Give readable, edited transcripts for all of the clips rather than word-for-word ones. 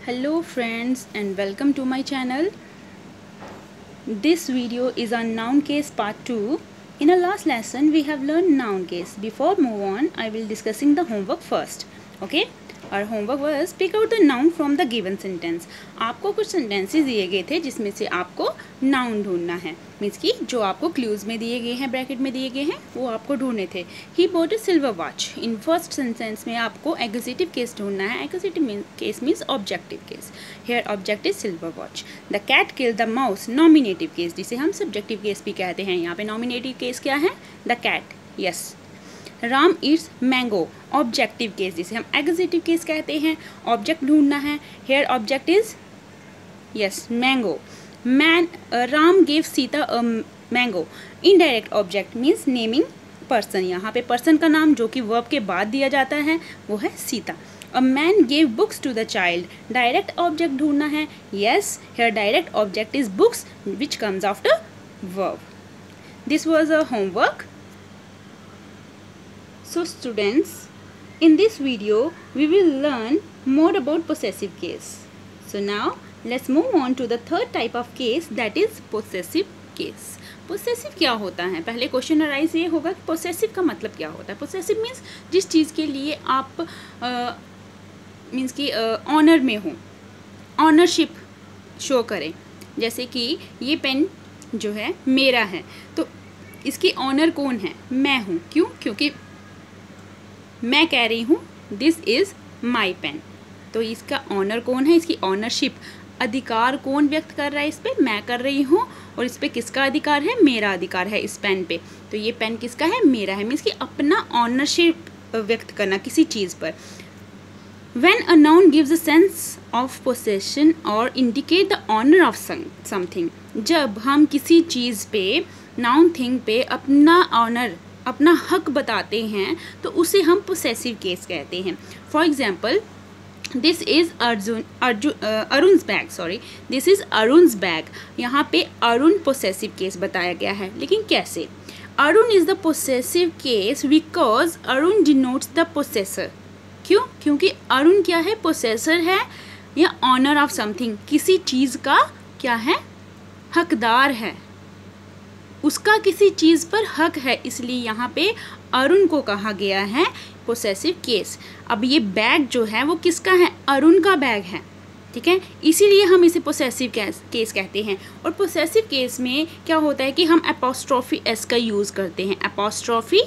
Hello friends and welcome to my channel. This video is on noun case part 2. In our last lesson we have learned noun case. Before move on, I will discussing the homework first. Okay? Our homework was pick out the noun from the given sentence. आपको कुछ sentences दिए गए थे जिसमें से आपको noun ढूंढना है. मीन्स कि जो आपको clues में दिए गए हैं, ब्रैकेट में दिए गए हैं, वो आपको ढूंढने थे. He bought a silver watch. In first sentence में आपको accusative case ढूंढना है. Accusative case means objective case. Here object is silver watch. The cat killed the mouse. Nominative case जिसे हम subjective case भी कहते हैं. यहाँ पे nominative case क्या है? The cat. Yes. Ram eats mango. Objective case जिसे हम एक्जिटिव केस कहते हैं. ऑब्जेक्ट ढूंढना है. Here object is yes mango. Ram gave Sita a mango. Indirect object means naming person. यहाँ पे पर्सन का नाम जो कि वर्ब के बाद दिया जाता है वो है Sita. A man gave books to the child. Direct object ढूंढना है. Yes here direct object is books which comes after verb. This was a homework. So students, in this video we will learn more about possessive case. So now let's move on to the third type of case, that is possessive case. Possessive क्या होता है? पहले question arise ये होगा कि possessive का मतलब क्या होता है. Possessive means जिस चीज़ के लिए आप मीन्स कि ऑनर में हो, ऑनरशिप शो करें. जैसे कि ये पेन जो है मेरा है, तो इसकी ऑनर कौन है? मैं हूँ. क्यों? क्योंकि मैं कह रही हूँ दिस इज़ माई पेन. तो इसका ऑनर कौन है? इसकी ऑनरशिप, अधिकार कौन व्यक्त कर रहा है इस पर? मैं कर रही हूँ. और इस पर किसका अधिकार है? मेरा अधिकार है इस पेन पे. तो ये पेन किसका है? मेरा है. मीन्स कि अपना ऑनरशिप व्यक्त करना किसी चीज़ पर. When a noun gives a sense of possession or indicate the honor of something, जब हम किसी चीज़ पे, नाउन थिंग पे अपना ऑनर, अपना हक बताते हैं तो उसे हम पोसेसिव केस कहते हैं. For example, this is Arun's bag. Sorry, this is Arun's bag. यहाँ पे अरुण पोसेसिव केस बताया गया है. लेकिन कैसे? Arun is the possessive case because Arun denotes the possessor. क्यों? क्योंकि अरुण क्या है? पोसेसर है या ऑनर ऑफ समथिंग, किसी चीज़ का क्या है? हकदार है. उसका किसी चीज़ पर हक है, इसलिए यहाँ पे अरुण को कहा गया है पोसेसिव केस. अब ये बैग जो है वो किसका है? अरुण का बैग है. ठीक है, इसीलिए हम इसे पोसेसिव केस कहते हैं. और पोसेसिव केस में क्या होता है कि हम एपोस्ट्रॉफी एस का यूज़ करते हैं. एपोस्ट्रॉफी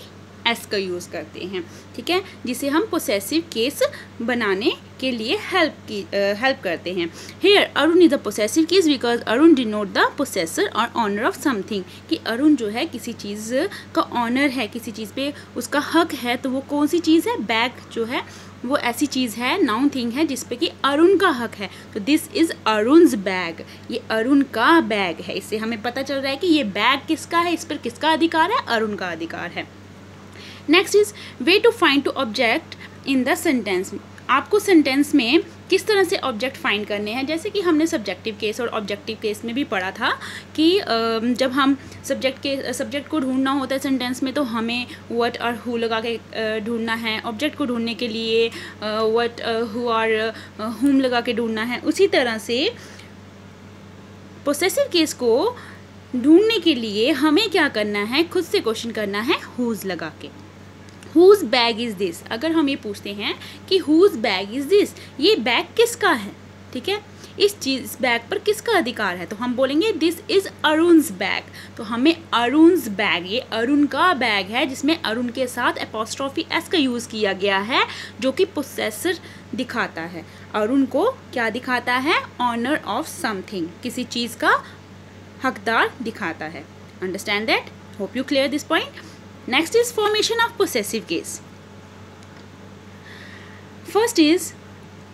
एस का यूज़ करते हैं. ठीक है, जिसे हम पोसेसिव केस बनाने के लिए हेल्प करते हैं. Here Arun is the possessive case because Arun denote the possessor और ऑनर ऑफ समथिंग. कि अरुण जो है किसी चीज़ का ऑनर है, किसी चीज़ पे उसका हक है. तो वो कौन सी चीज़ है? बैग जो है वो ऐसी चीज़ है, नाउन थिंग है जिस पे कि अरुण का हक है. तो दिस इज़ अरुण's बैग. ये अरुण का बैग है. इससे हमें पता चल रहा है कि ये बैग किसका है, इस पर किसका अधिकार है? अरुण का अधिकार है. Next is way to find to object in the sentence. आपको सेंटेंस में किस तरह से ऑब्जेक्ट फाइंड करने हैं. जैसे कि हमने सब्जेक्टिव केस और ऑब्जेक्टिव केस में भी पढ़ा था कि जब हम सब्जेक्ट को ढूंढना होता है सेंटेंस में, तो हमें व्हाट और हु लगा के ढूंढना है. ऑब्जेक्ट को ढूंढने के लिए व्हाट, हु और हुम लगा के ढूंढना है. उसी तरह से पोसेसिव केस को ढूंढने के लिए हमें क्या करना है? खुद से क्वेश्चन करना है हुज लगा के. Whose bag is this. अगर हम ये पूछते हैं कि हुज बैग इज़ दिस, ये बैग किसका है? ठीक है, इस बैग पर किसका अधिकार है? तो हम बोलेंगे दिस इज़ अरुण's बैग. तो हमें अरुण's बैग, ये अरुण का बैग है जिसमें अरुण के साथ एपोस्ट्रॉफी एस का यूज़ किया गया है, जो कि पोसेसर दिखाता है. अरुण को क्या दिखाता है? ऑनर ऑफ समथिंग, किसी चीज़ का हकदार दिखाता है. Understand that? Hope you clear this point. Next is formation of possessive case. First is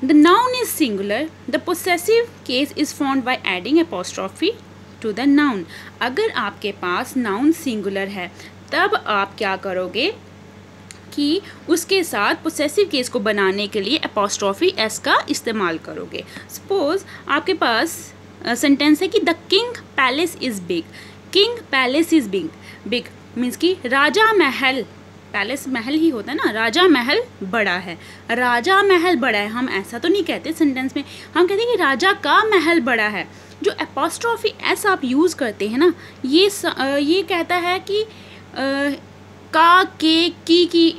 the noun is singular. The possessive case is formed by adding apostrophe to the noun. अगर आपके पास noun singular है तब आप क्या करोगे कि उसके साथ possessive case को बनाने के लिए apostrophe s का इस्तेमाल करोगे. Suppose आपके पास सेंटेंस है कि the king palace is big. King palace is big. Means कि राजा महल पैलेस महल ही होता है ना, राजा महल बड़ा है, राजा महल बड़ा है, हम ऐसा तो नहीं कहते सेंटेंस में, हम कहते हैं कि राजा का महल बड़ा है। जो एपोस्ट्रॉफी एस आप यूज़ करते हैं ना, ये कहता है कि का के की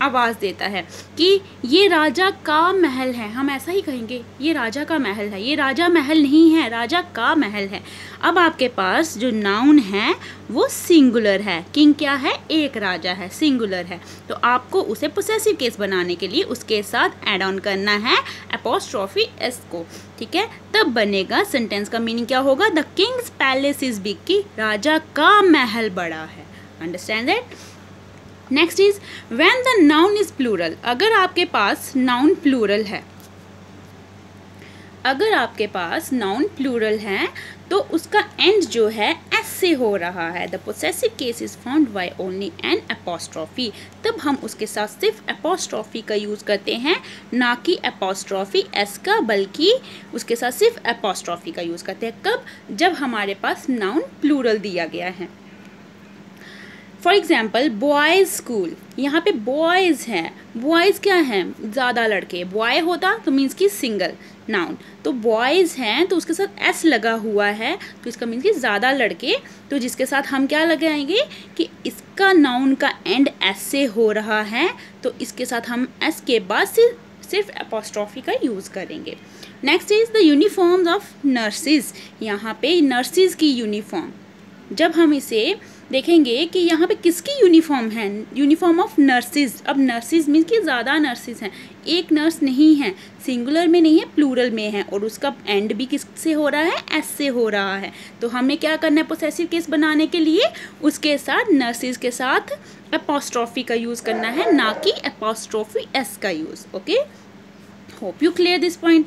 आवाज़ देता है कि ये राजा का महल है, हम ऐसा ही कहेंगे, ये राजा का महल है, ये राजा महल नहीं है, राजा का महल है। अब आपके पास जो नाउन है वो सिंगुलर है, किंग क्या है, एक राजा है, सिंगुलर है, तो आपको उसे पोसेसिव केस बनाने के लिए उसके साथ ऐड ऑन करना है एपोस्ट्रॉफी एस को, ठीक है। तब बनेगा सेंटेंस का मीनिंग क्या होगा, the king's palace is big, की राजा का महल बड़ा है। Understand that. Next is when the noun is plural, अगर आपके पास नाउन प्लूरल है, अगर आपके पास नाउन प्लूरल है तो उसका एंड जो है एस से हो रहा है, the possessive case is found by only an apostrophe, तब हम उसके साथ सिर्फ एपोस्ट्रॉफी का यूज़ करते हैं, ना कि एपोस्ट्रॉफी एस का, बल्कि उसके साथ सिर्फ एपोस्ट्रॉफी का यूज़ करते हैं। कब, जब हमारे पास नाउन प्लूरल दिया गया है। फॉर एग्जाम्पल बॉयज़ स्कूल, यहाँ पे बॉयज़ हैं, बॉयज़ क्या हैं, ज़्यादा लड़के, बॉय होता तो मीन्स की सिंगल नाउन, तो बॉयज़ हैं तो उसके साथ एस लगा हुआ है, तो इसका मीन्स कि ज़्यादा लड़के, तो जिसके साथ हम क्या लगाएंगे कि इसका नाउन का एंड एस से हो रहा है, तो इसके साथ हम एस के बाद सिर्फ एपोस्ट्रॉफी का यूज़ करेंगे। Next is the uniforms of nurses, यहाँ पे नर्सिस की यूनिफॉर्म, जब हम इसे देखेंगे कि यहाँ पे किसकी यूनिफॉर्म है, यूनिफॉर्म ऑफ नर्सिस। अब नर्सिस मीन्स कि ज़्यादा नर्सिस हैं, एक नर्स नहीं है, सिंगुलर में नहीं है, प्लूरल में है, और उसका एंड भी किससे हो रहा है, एस से हो रहा है, तो हमें क्या करना है पोसेसिव केस बनाने के लिए, उसके साथ नर्सिस के साथ एपोस्ट्रॉफी का यूज़ करना है, ना कि एपोस्ट्रॉफी एस का use. Okay, hope you clear this point.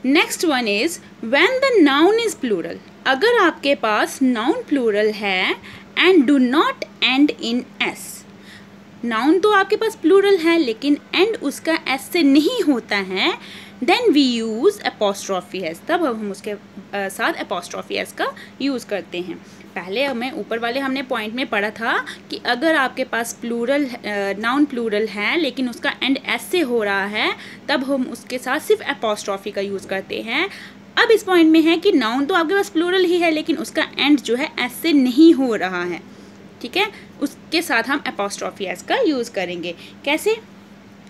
Next one is when the noun is plural, अगर आपके पास नाउन प्लूरल है and do not end in S, noun तो आपके पास प्लूरल है लेकिन एंड उसका एस से नहीं होता है, then we use apostrophe S, तब हम उसके साथ एपोस्ट्रॉफी एस का यूज़ करते हैं। पहले हमें ऊपर वाले हमने पॉइंट में पढ़ा था कि अगर आपके पास प्लूरल नाउन प्लूरल है लेकिन उसका एंड एस से हो रहा है, तब हम उसके साथ सिर्फ एपोस्ट्रॉफी का यूज़ करते हैं। अब इस पॉइंट में है कि नाउन तो आपके पास प्लूरल ही है लेकिन उसका एंड जो है एस से नहीं हो रहा है, ठीक है, उसके साथ हम एपोस्ट्रॉफी एस का यूज़ करेंगे। कैसे,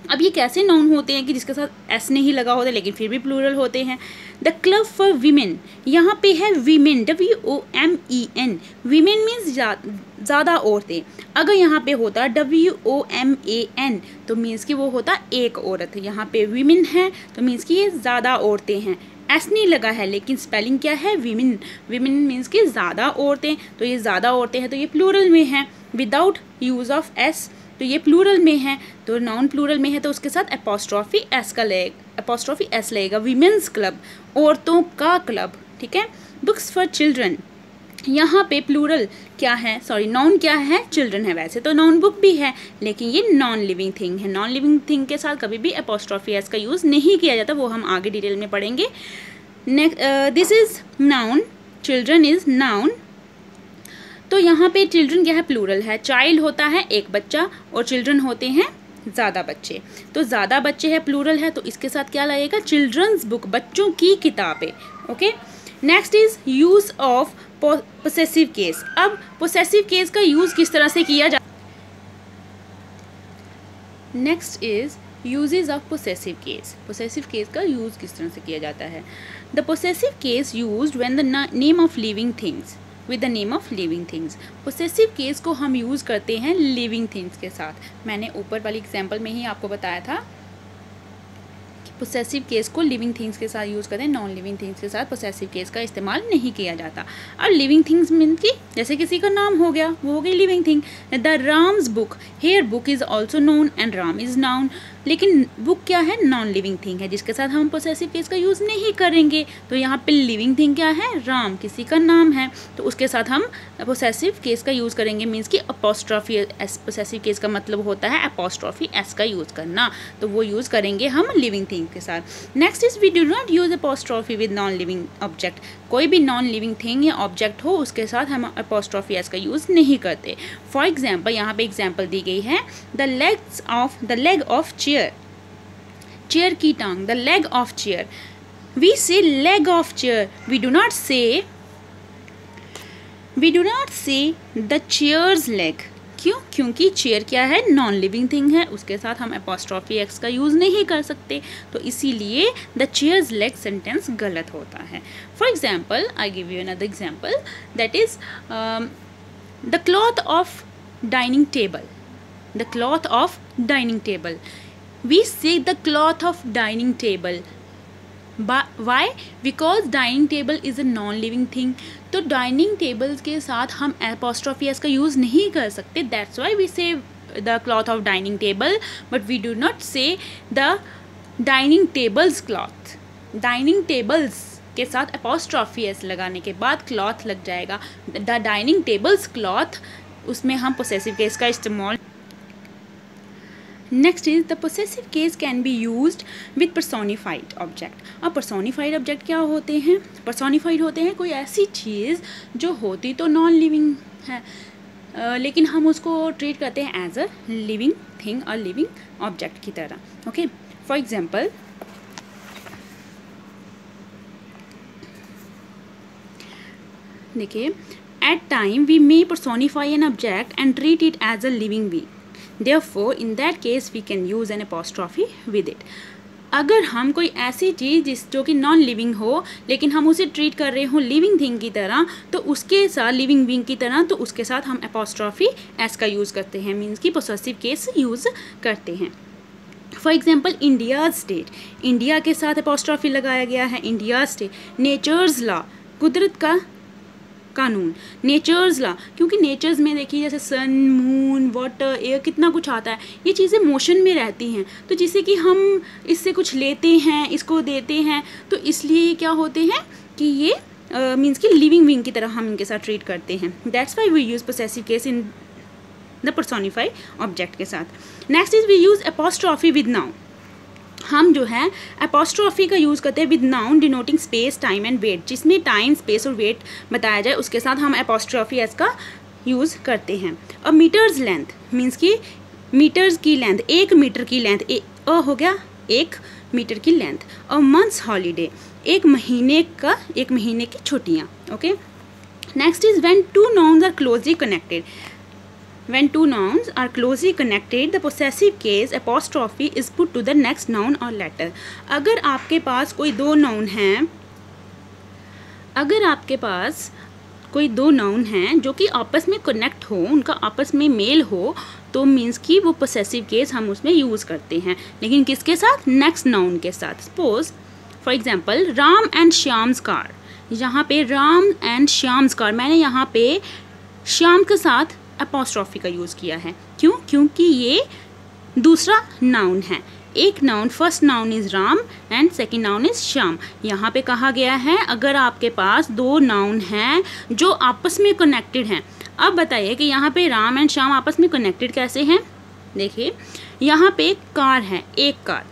अब ये कैसे नाउन होते हैं कि जिसके साथ एस नहीं लगा होता लेकिन फिर भी प्लूरल होते हैं। द क्लब फॉर वीमेन, यहाँ पे है वीमेन, WOMEN, वीमेन मीन्स ज़्यादा औरतें, अगर यहाँ पे होता WOMAN तो मीन्स कि वो होता एक औरत, यहाँ पे वीमेन है तो मीन्स कि ये ज़्यादा औरतें हैं, एस नहीं लगा है लेकिन स्पेलिंग क्या है, विमेन, विमेन मीन्स कि ज़्यादा औरतें, तो ये ज़्यादा औरतें हैं तो ये प्लूरल में है, विदाउट यूज़ ऑफ एस तो ये प्लूरल में है, तो नाउन प्लूरल में है तो उसके साथ एपोस्ट्रॉफी एस का एपोस्ट्रॉफी एस लगेगा, वीमेंस क्लब, औरतों का क्लब, ठीक है। बुक्स फॉर चिल्ड्रन, यहाँ पे प्लूरल क्या है, सॉरी नाउन क्या है, चिल्ड्रन है, वैसे तो नाउन बुक भी है लेकिन ये नॉन लिविंग थिंग है, नॉन लिविंग थिंग के साथ कभी भी एपोस्ट्रॉफी एस का यूज़ नहीं किया जाता, वो हम आगे डिटेल में पढ़ेंगे। This is noun, children is noun, तो यहाँ पे चिल्ड्रन क्या है, प्लूरल है, चाइल्ड होता है एक बच्चा और चिल्ड्रन होते हैं ज़्यादा बच्चे, तो ज़्यादा बच्चे है, प्लूरल है, तो इसके साथ क्या लगेगा, चिल्ड्रंस बुक, बच्चों की किताबें। Okay, next is use of possessive case. अब पोसेसिव केस का यूज़ किस तरह से किया जाता, next is usage of possessive case, possessive case का यूज़ किस तरह से किया जाता है। The possessive case used when the name of living things with the name of living things, possessive case को हम यूज़ करते हैं लिविंग थिंग्स के साथ। मैंने ऊपर वाली एग्जाम्पल में ही आपको बताया था कि पोसेसिव केस को लिविंग थिंग्स के साथ यूज़ करते हैं, नॉन लिविंग थिंग्स के साथ पोसेसिव केस का इस्तेमाल नहीं किया जाता। और लिविंग थिंग्स मीन कि जैसे किसी का नाम हो गया, वो हो गई living thing. The Ram's book, here book is also noun and Ram is noun, लेकिन बुक क्या है, नॉन लिविंग थिंग है जिसके साथ हम पोसेसिव केस का यूज़ नहीं करेंगे, तो यहाँ पे लिविंग थिंग क्या है, राम, किसी का नाम है, तो उसके साथ हम पोसेसिव केस का यूज़ करेंगे, मीन्स कि अपोस्ट्रॉफी एस, पोसेसिव केस का मतलब होता है अपोस्ट्रॉफी एस का यूज़ करना, तो वो यूज़ करेंगे हम लिविंग थिंग के साथ। Next is we do not use apostrophe with non living object, कोई भी नॉन लिविंग थिंग या ऑब्जेक्ट हो उसके साथ हम अपोस्ट्रॉफी एस का यूज़ नहीं करते। फॉर एग्जाम्पल यहाँ पे एग्जाम्पल दी गई है the leg of chair, chair की टांग, the leg of chair. We say leg of chair, we do not say the chair's leg. क्यों? क्योंकि चेयर क्या है, नॉन लिविंग थिंग है, उसके साथ हम अपॉस्ट्रॉफी एक्स का यूज़ नहीं कर सकते, तो इसीलिए द चेयर्स लेग सेंटेंस गलत होता है. For example I give you another example, that is the cloth of dining table, the cloth of dining table. We say the cloth of dining table. Why? Because dining table is a non living thing. तो dining tables के साथ हम apostrophe S का use नहीं कर सकते. That's why we say the cloth of dining table, but we do not say the dining tables cloth. Dining tables के साथ एपोस्ट्रॉफी एस लगाने के बाद क्लॉथ लग जाएगा. द डाइनिंग टेबल्स क्लॉथ, उसमें हम पोसेसिव केस का इस्तेमाल. Next is the possessive case can be used with personified object. अब पर्सोनिफाइड ऑब्जेक्ट क्या होते हैं? पर्सोनिफाइड होते हैं कोई ऐसी चीज़ जो होती तो नॉन लिविंग है, लेकिन हम उसको ट्रीट करते हैं एज अ लिविंग थिंग और लिविंग ऑब्जेक्ट की तरह. ओके, फॉर एग्जाम्पल देखिए, at time we may personify an object and treat it as a living being. Therefore, in that case, we can use an apostrophe with it. अगर हम कोई ऐसी चीज़ जो कि नॉन लिविंग हो लेकिन हम उसे ट्रीट कर रहे हो लिविंग थिंग की तरह, तो उसके साथ लिविंग बीइंग की तरह, तो उसके साथ हम apostrophe s का यूज़ करते हैं, मीन्स की पोसेसिव केस यूज़ करते हैं. For example India state, India के साथ apostrophe लगाया गया है, इंडिया स्टेट. नेचर्स लॉ, कुदरत का कानून, नेचर्स लॉ, क्योंकि नेचर्स में देखिए जैसे सन, मून, वाटर, एयर, कितना कुछ आता है, ये चीज़ें मोशन में रहती हैं, तो जिससे कि हम इससे कुछ लेते हैं, इसको देते हैं, तो इसलिए क्या होते हैं कि ये मीन्स कि लिविंग बीइंग की तरह हम इनके साथ ट्रीट करते हैं. That's why we use possessive case in the personified object के साथ. Next is we use apostrophe with noun. हम जो है एपोस्ट्रॉफी का यूज़ करते हैं with noun denoting space, time and weight. जिसमें टाइम, स्पेस और वेट बताया जाए, उसके साथ हम एपोस्ट्रॉफी एस का यूज़ करते हैं. और मीटर्स लेंथ मीन्स कि मीटर्स की लेंथ, 1 मीटर की लेंथ, हो गया 1 मीटर की लेंथ. और मंथ्स हॉलीडे, 1 महीने की छुट्टियाँ. Okay, next is when two nouns are closely connected. When two nouns are closely connected, the possessive case apostrophe is put to the next noun or letter. अगर आपके पास कोई दो noun हैं, जो कि आपस में कनेक्ट हो, उनका आपस में मेल हो, तो मीन्स कि वो पोसेसिव केस हम उसमें यूज़ करते हैं. लेकिन किसके साथ? नेक्स्ट नाउन के साथ. Suppose for example Ram and Shyam's car. यहाँ पे राम एंड श्याम्स कार, मैंने यहाँ पे श्याम के साथ एपोस्ट्रॉफी का यूज़ किया है. क्यों? क्योंकि ये दूसरा नाउन है. एक noun, first noun is Ram and second noun is Shyam. यहाँ पे कहा गया है अगर आपके पास दो नाउन हैं जो आपस में कनेक्टेड हैं. अब बताइए कि यहाँ पे राम एंड श्याम आपस में कनेक्टेड कैसे हैं? देखिए, यहाँ पे कार है, एक कार,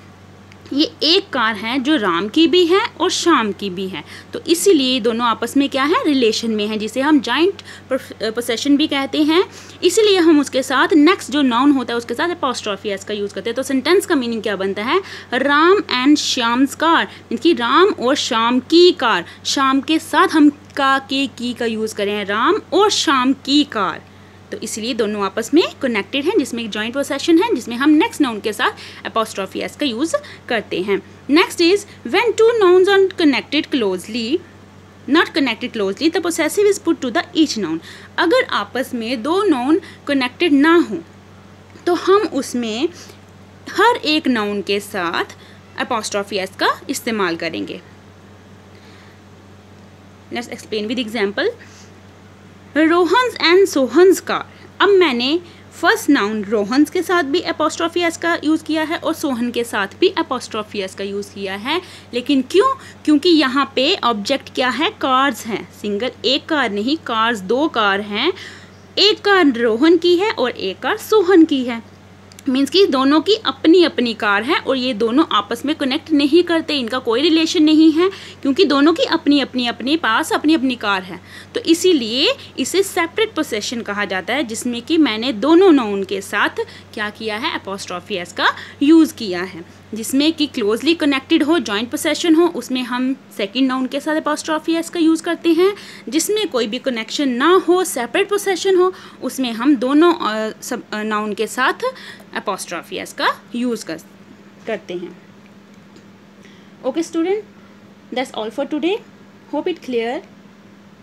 ये एक कार है जो राम की भी है और श्याम की भी है, तो इसीलिए दोनों आपस में क्या है? रिलेशन में है, जिसे हम जॉइंट पोसेशन भी कहते हैं. इसीलिए हम उसके साथ नेक्स्ट जो नाउन होता है उसके साथ एपोस्ट्रॉफी एस का यूज़ करते हैं. तो सेंटेंस का मीनिंग क्या बनता है? Ram and Shyam's car, means कि राम और श्याम की कार. श्याम के साथ हम का, के, की का यूज़ करें, राम और श्याम की कार, तो इसलिए दोनों आपस में कनेक्टेड हैं, जिसमें एक जॉइंट पोसेशन है, जिसमें हम नेक्स्ट नाउन के साथ एपोस्ट्रॉफी एस का यूज़ करते हैं. Next is when two nouns are connected closely, not connected closely, the possessive is put to the each noun. अगर आपस में दो नाउन कनेक्टेड ना हो तो हम उसमें हर एक नाउन के साथ एपोस्ट्रॉफी एस का इस्तेमाल करेंगे. Let's explain with example. Rohan's and Sohan's car. अब मैंने फर्स्ट नाउन रोहन्स के साथ भी एपोस्ट्रॉफी एस का यूज़ किया है और सोहन के साथ भी एपोस्ट्रॉफी एस का यूज़ किया है. लेकिन क्यों? क्योंकि यहाँ पे ऑब्जेक्ट क्या है? कार्स हैं. सिंगल, एक कार नहीं, कार्स, दो कार हैं. एक कार रोहन की है और एक कार सोहन की है. मीन्स कि दोनों की अपनी अपनी कार है और ये दोनों आपस में कनेक्ट नहीं करते, इनका कोई रिलेशन नहीं है, क्योंकि दोनों की अपनी अपनी अपने पास अपनी अपनी कार है। तो इसीलिए इसे सेपरेट पोसेशन कहा जाता है, जिसमें कि मैंने दोनों नाउन के साथ क्या किया है, एपोस्ट्रॉफी एस का यूज़ किया है। जिसमें कि क्लोजली कनेक्टेड हो, जॉइंट पोसेशन हो, उसमें हम सेकंड नाउन के साथ एपोस्ट्रॉफी एस का यूज़ करते हैं। जिसमें कोई भी कनेक्शन ना हो, सेपरेट पोसेशन हो, उसमें हम दोनों सब नाउन के साथ एपोस्ट्रॉफी एस का यूज़ करते हैं। Okay student, that's all for today. Hope it clear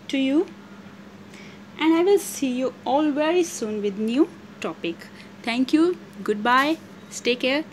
to you, and I will see you all very soon with new topic. Thank you. Goodbye. Stay care.